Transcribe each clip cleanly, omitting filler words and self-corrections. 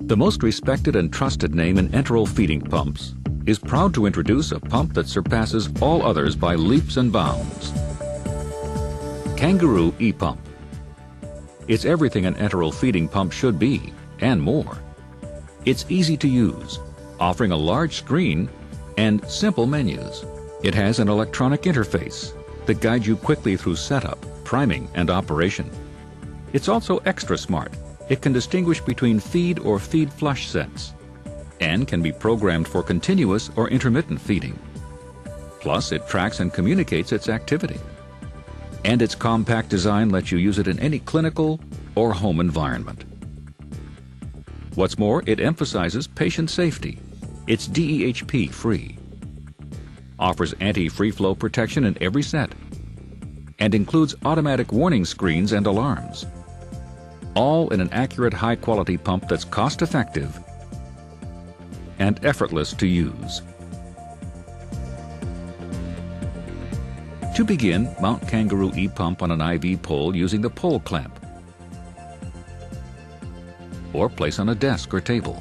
The most respected and trusted name in enteral feeding pumps is proud to introduce a pump that surpasses all others by leaps and bounds. Kangaroo ePump. It's everything an enteral feeding pump should be, and more. It's easy to use, offering a large screen and simple menus. It has an electronic interface that guides you quickly through setup, priming, and operation. It's also extra smart. It can distinguish between feed or feed flush sets and can be programmed for continuous or intermittent feeding. Plus, it tracks and communicates its activity. And its compact design lets you use it in any clinical or home environment. What's more, it emphasizes patient safety. It's DEHP free, offers anti-free flow protection in every set, and includes automatic warning screens and alarms, all in an accurate high-quality pump that's cost-effective and effortless to use. To begin, mount Kangaroo ePump on an IV pole using the pole clamp, or place on a desk or table.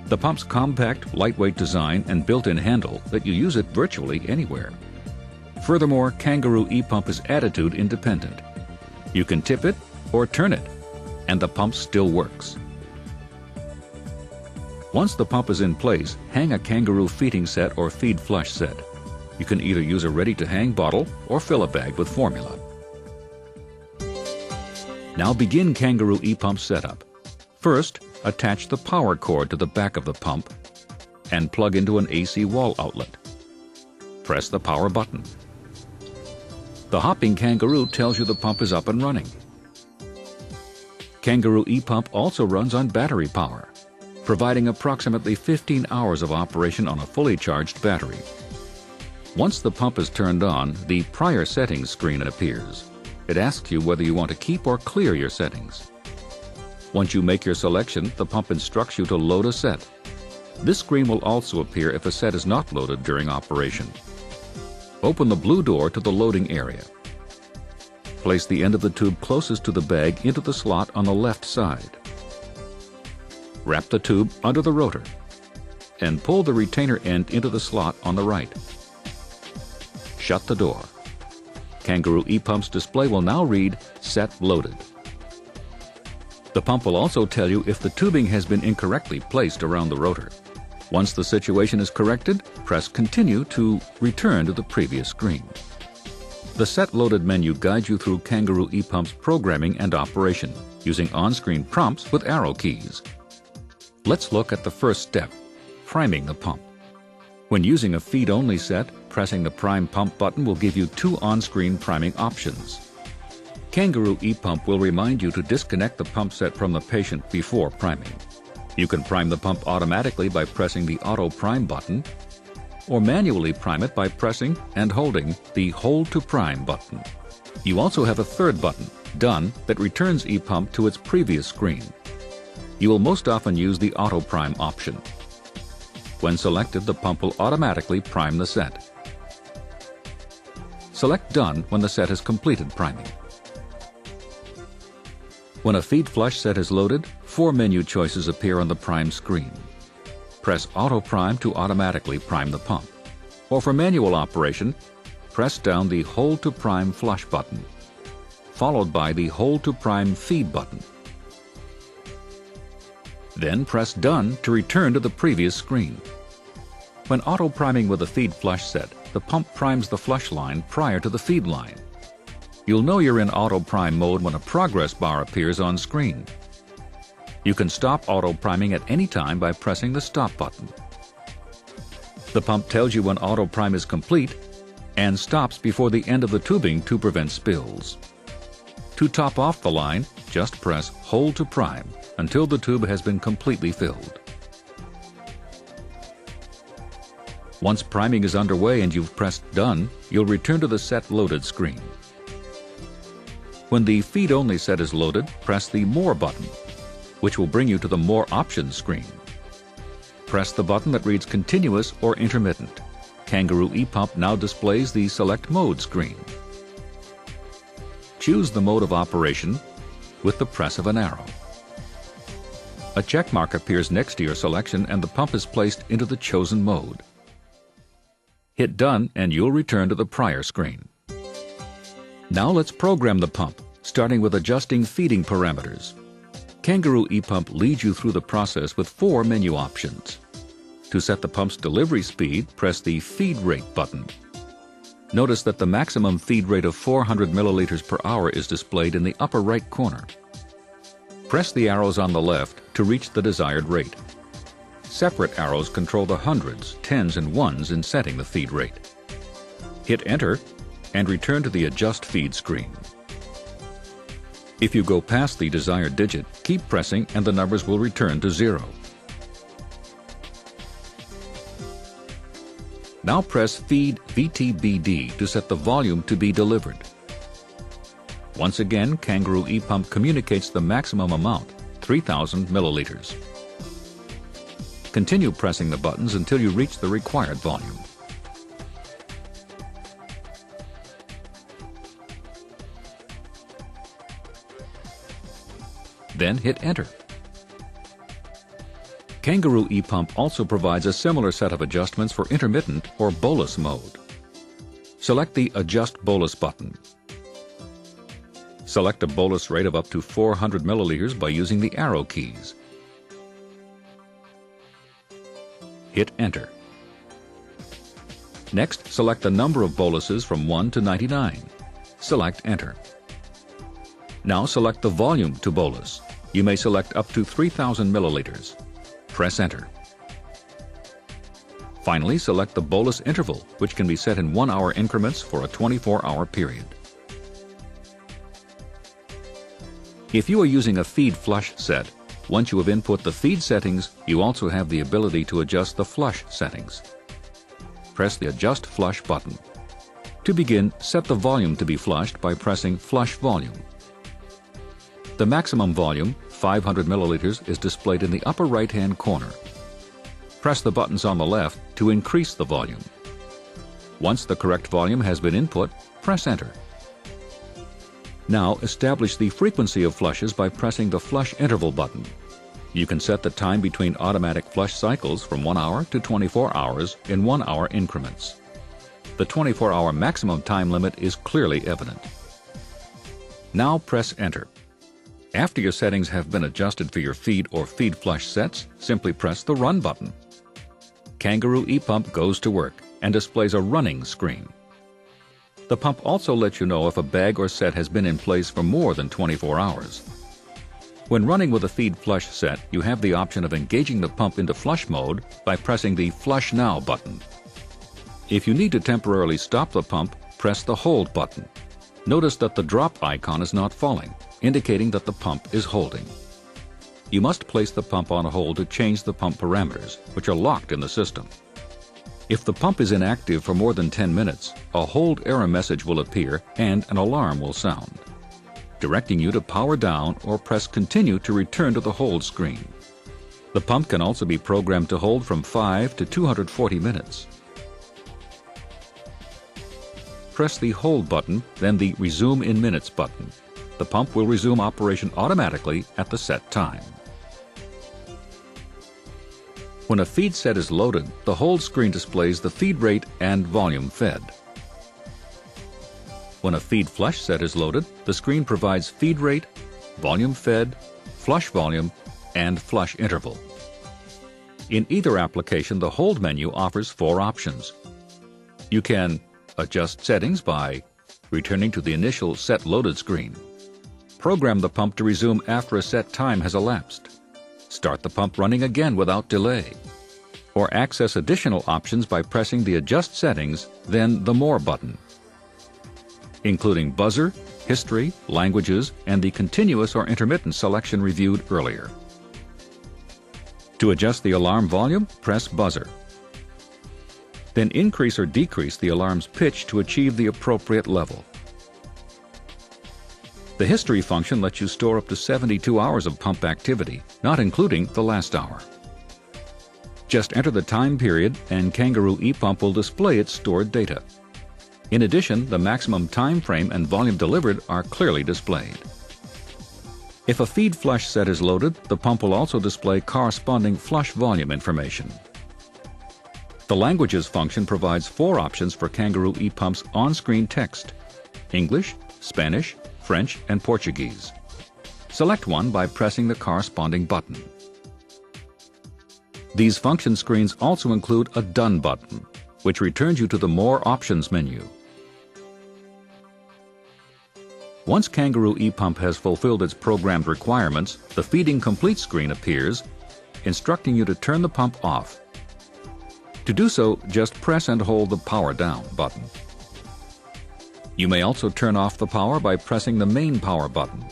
The pump's compact, lightweight design and built-in handle let you use it virtually anywhere. Furthermore, Kangaroo ePump is attitude independent. You can tip it or turn it, and the pump still works. Once the pump is in place, hang a Kangaroo feeding set or feed flush set. You can either use a ready-to-hang bottle or fill a bag with formula. Now begin Kangaroo ePump setup. First, attach the power cord to the back of the pump and plug into an AC wall outlet. Press the power button. The hopping Kangaroo tells you the pump is up and running. Kangaroo ePump also runs on battery power, providing approximately 15 hours of operation on a fully charged battery. Once the pump is turned on, the prior settings screen appears. It asks you whether you want to keep or clear your settings. Once you make your selection, the pump instructs you to load a set. This screen will also appear if a set is not loaded during operation. Open the blue door to the loading area. Place the end of the tube closest to the bag into the slot on the left side. Wrap the tube under the rotor and pull the retainer end into the slot on the right. Shut the door. Kangaroo ePump's display will now read Set Loaded. The pump will also tell you if the tubing has been incorrectly placed around the rotor. Once the situation is corrected, press Continue to return to the previous screen. The Set Loaded menu guides you through Kangaroo ePump's programming and operation, using on-screen prompts with arrow keys. Let's look at the first step, priming the pump. When using a feed-only set, pressing the Prime Pump button will give you two on-screen priming options. Kangaroo ePump will remind you to disconnect the pump set from the patient before priming. You can prime the pump automatically by pressing the Auto Prime button, or manually prime it by pressing and holding the Hold to Prime button. You also have a third button, Done, that returns ePump to its previous screen. You will most often use the Auto Prime option. When selected, the pump will automatically prime the set. Select Done when the set has completed priming. When a feed flush set is loaded, 4 menu choices appear on the prime screen. Press Auto Prime to automatically prime the pump. Or for manual operation, press down the Hold to Prime Flush button, followed by the Hold to Prime Feed button. Then press Done to return to the previous screen. When auto-priming with a feed flush set, the pump primes the flush line prior to the feed line. You'll know you're in auto-prime mode when a progress bar appears on screen. You can stop auto-priming at any time by pressing the Stop button. The pump tells you when auto-prime is complete and stops before the end of the tubing to prevent spills. To top off the line, just press Hold to Prime until the tube has been completely filled. Once priming is underway and you've pressed Done, you'll return to the Set Loaded screen. When the feed-only set is loaded, press the More button, which will bring you to the More Options screen. Press the button that reads Continuous or Intermittent. Kangaroo ePump now displays the Select Mode screen. Choose the mode of operation with the press of an arrow. A check mark appears next to your selection and the pump is placed into the chosen mode. Hit Done and you'll return to the prior screen. Now let's program the pump, starting with adjusting feeding parameters. Kangaroo ePump leads you through the process with 4 menu options. To set the pump's delivery speed, press the Feed Rate button. Notice that the maximum feed rate of 400 milliliters per hour is displayed in the upper right corner. Press the arrows on the left to reach the desired rate. Separate arrows control the hundreds, tens, and ones in setting the feed rate. Hit Enter and return to the Adjust Feed screen. If you go past the desired digit, keep pressing and the numbers will return to 0. Now press Feed VTBD to set the volume to be delivered. Once again, Kangaroo ePump communicates the maximum amount, 3,000 milliliters. Continue pressing the buttons until you reach the required volume. Then hit Enter. Kangaroo ePump also provides a similar set of adjustments for intermittent or bolus mode. Select the Adjust Bolus button. Select a bolus rate of up to 400 milliliters by using the arrow keys. Hit Enter. Next, select the number of boluses from 1 to 99. Select Enter. Now select the volume to bolus. You may select up to 3,000 milliliters. Press Enter. Finally, select the bolus interval, which can be set in 1-hour increments for a 24-hour period. If you are using a feed flush set, once you have input the feed settings, you also have the ability to adjust the flush settings. Press the Adjust Flush button. To begin, set the volume to be flushed by pressing Flush Volume. The maximum volume, 500 milliliters, is displayed in the upper right-hand corner. Press the buttons on the left to increase the volume. Once the correct volume has been input, press Enter. Now establish the frequency of flushes by pressing the Flush Interval button. You can set the time between automatic flush cycles from 1 hour to 24 hours in 1-hour increments. The 24-hour maximum time limit is clearly evident. Now press Enter. After your settings have been adjusted for your feed or feed flush sets, simply press the Run button. Kangaroo ePump goes to work and displays a running screen. The pump also lets you know if a bag or set has been in place for more than 24 hours. When running with a feed flush set, you have the option of engaging the pump into flush mode by pressing the Flush Now button. If you need to temporarily stop the pump, press the Hold button. Notice that the drop icon is not falling, indicating that the pump is holding. You must place the pump on hold to change the pump parameters, which are locked in the system. If the pump is inactive for more than 10 minutes, a hold error message will appear and an alarm will sound, directing you to power down or press Continue to return to the hold screen. The pump can also be programmed to hold from 5 to 240 minutes. Press the Hold button, then the Resume in Minutes button. The pump will resume operation automatically at the set time. When a feed set is loaded, the hold screen displays the feed rate and volume fed. When a feed flush set is loaded, the screen provides feed rate, volume fed, flush volume, and flush interval. In either application, the hold menu offers 4 options. You can adjust settings by returning to the initial set loaded screen, program the pump to resume after a set time has elapsed, start the pump running again without delay, or access additional options by pressing the Adjust Settings, then the More button, including buzzer, history, languages, and the continuous or intermittent selection reviewed earlier. To adjust the alarm volume, press buzzer. Then increase or decrease the alarm's pitch to achieve the appropriate level. The history function lets you store up to 72 hours of pump activity, not including the last hour. Just enter the time period and Kangaroo ePump will display its stored data. In addition, the maximum time frame and volume delivered are clearly displayed. If a feed flush set is loaded, the pump will also display corresponding flush volume information. The Languages function provides 4 options for Kangaroo ePump's on-screen text: English, Spanish, French, and Portuguese. Select one by pressing the corresponding button. These function screens also include a Done button, which returns you to the More Options menu. Once Kangaroo ePump has fulfilled its programmed requirements, the Feeding Complete screen appears, instructing you to turn the pump off. To do so, just press and hold the Power Down button. You may also turn off the power by pressing the Main Power button.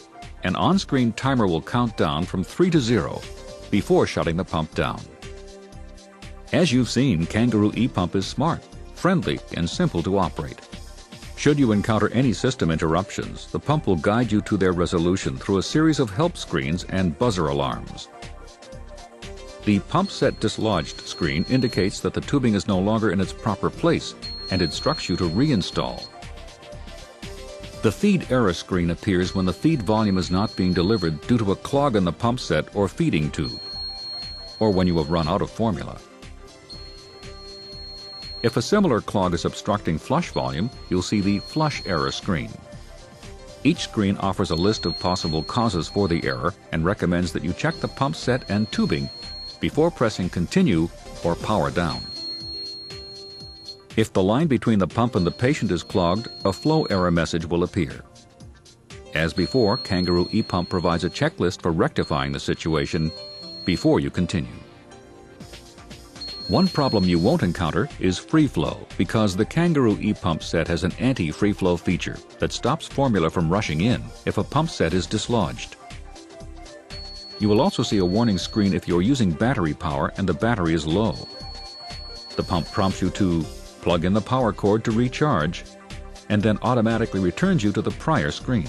An on-screen timer will count down from 3 to 0 before shutting the pump down. As you've seen, Kangaroo ePump is smart, friendly, and simple to operate. Should you encounter any system interruptions, the pump will guide you to their resolution through a series of help screens and buzzer alarms. The Pump Set Dislodged screen indicates that the tubing is no longer in its proper place and instructs you to reinstall. The Feed Error screen appears when the feed volume is not being delivered due to a clog in the pump set or feeding tube, or when you have run out of formula. If a similar clog is obstructing flush volume, you'll see the Flush Error screen. Each screen offers a list of possible causes for the error and recommends that you check the pump set and tubing before pressing Continue or Power Down. If the line between the pump and the patient is clogged, a flow error message will appear. As before, Kangaroo ePump provides a checklist for rectifying the situation before you continue. One problem you won't encounter is free flow, because the Kangaroo ePump set has an anti-free flow feature that stops formula from rushing in if a pump set is dislodged. You will also see a warning screen if you're using battery power and the battery is low. The pump prompts you to plug in the power cord to recharge, and then automatically returns you to the prior screen.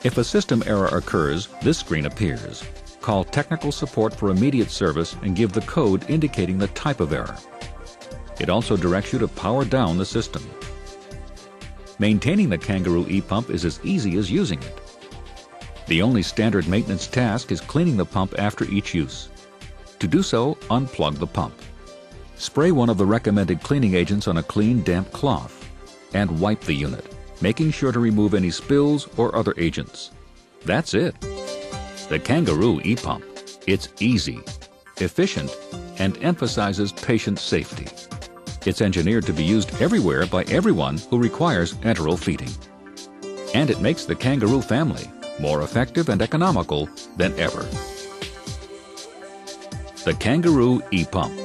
If a system error occurs, this screen appears. Call technical support for immediate service and give the code indicating the type of error. It also directs you to power down the system. Maintaining the Kangaroo ePump is as easy as using it. The only standard maintenance task is cleaning the pump after each use. To do so, unplug the pump. Spray one of the recommended cleaning agents on a clean, damp cloth and wipe the unit, making sure to remove any spills or other agents. That's it. The Kangaroo ePump. It's easy, efficient, and emphasizes patient safety. It's engineered to be used everywhere by everyone who requires enteral feeding. And it makes the Kangaroo family more effective and economical than ever. The Kangaroo ePump.